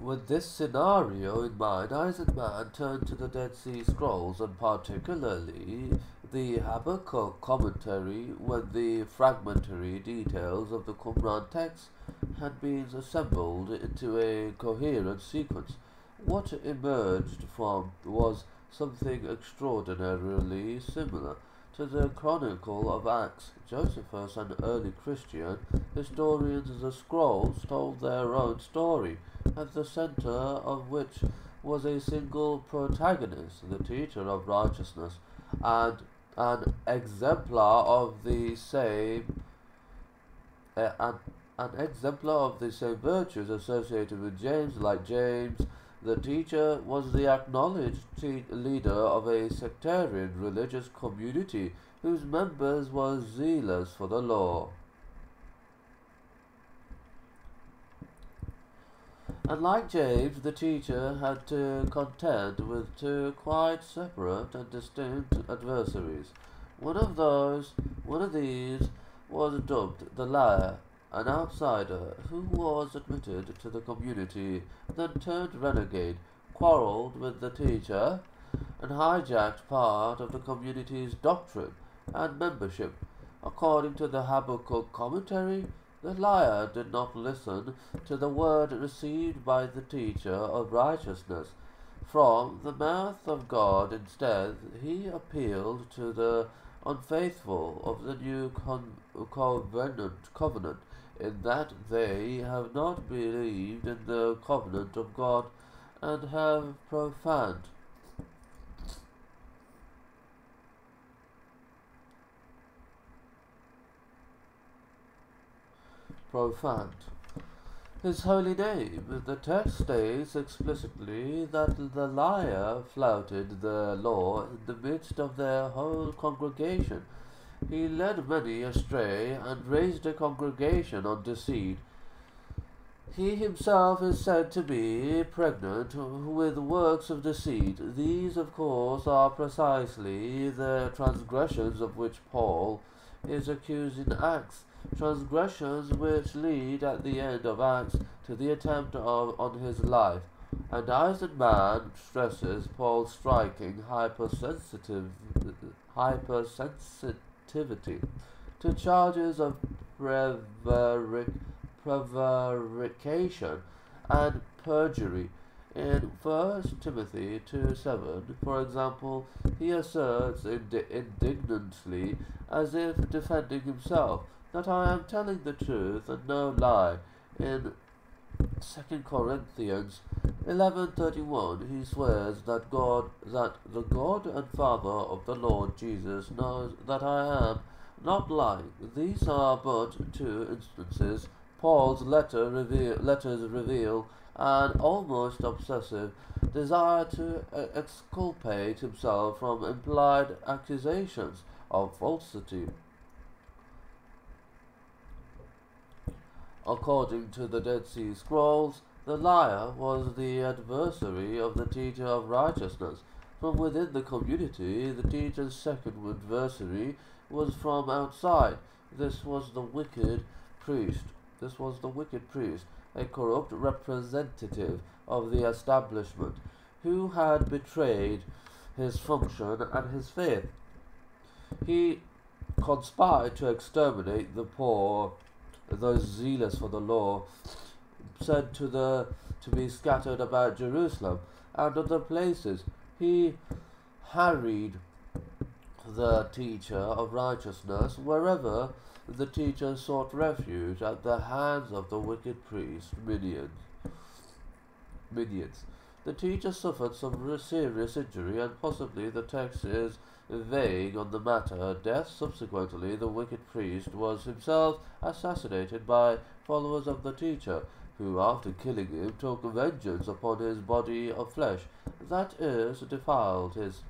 With this scenario in mind, Eisenman turned to the Dead Sea Scrolls, and particularly the Habakkuk commentary, when the fragmentary details of the Qumran text had been assembled into a coherent sequence. What emerged from was something extraordinarily similar to the Chronicle of Acts. Josephus and early Christian historians of the scrolls told their own story, at the center of which was a single protagonist, the teacher of righteousness, and an exemplar of the same uh, an, an exemplar of the same virtues associated with James. Like James, the teacher was the acknowledged leader of a sectarian religious community whose members were zealous for the law. And like James, the teacher had to contend with two quite separate and distinct adversaries. One of these was dubbed the liar, an outsider who was admitted to the community, then turned renegade, quarreled with the teacher, and hijacked part of the community's doctrine and membership. According to the Habakkuk commentary, the liar did not listen to the word received by the teacher of righteousness from the mouth of God. Instead, he appealed to the unfaithful of the new covenant, in that they have not believed in the covenant of God and have profaned his holy name. The text states explicitly that the liar flouted the law in the midst of their whole congregation. He led many astray and raised a congregation on deceit. He himself is said to be pregnant with works of deceit. These, of course, are precisely the transgressions of which Paul is accused in Acts, transgressions which lead at the end of Acts to the attempt on his life. And Eisenman stresses Paul's striking hypersensitivity to charges of prevarication and perjury. In 1 Timothy 2:7, for example, he asserts indignantly, as if defending himself, that I am telling the truth and no lie. In 2 Corinthians 11:31, he swears that the God and Father of the Lord Jesus knows that I am not lying. These are but two instances. Paul's letters reveal an almost obsessive desire to exculpate himself from implied accusations of falsity. According to the Dead Sea Scrolls, the liar was the adversary of the teacher of righteousness. From within the community, the teacher's second adversary was from outside. This was the wicked priest. This was the wicked priest, a corrupt representative of the establishment, who had betrayed his function and his faith. He conspired to exterminate the poor, those zealous for the law, said to be scattered about Jerusalem and other places. He harried the teacher of righteousness wherever the teacher sought refuge at the hands of the wicked priest minions. The teacher suffered some serious injury, and possibly the text is vague on the matter. Death subsequently, the wicked priest was himself assassinated by followers of the teacher, who, after killing him, took vengeance upon his body of flesh, that is, defiled his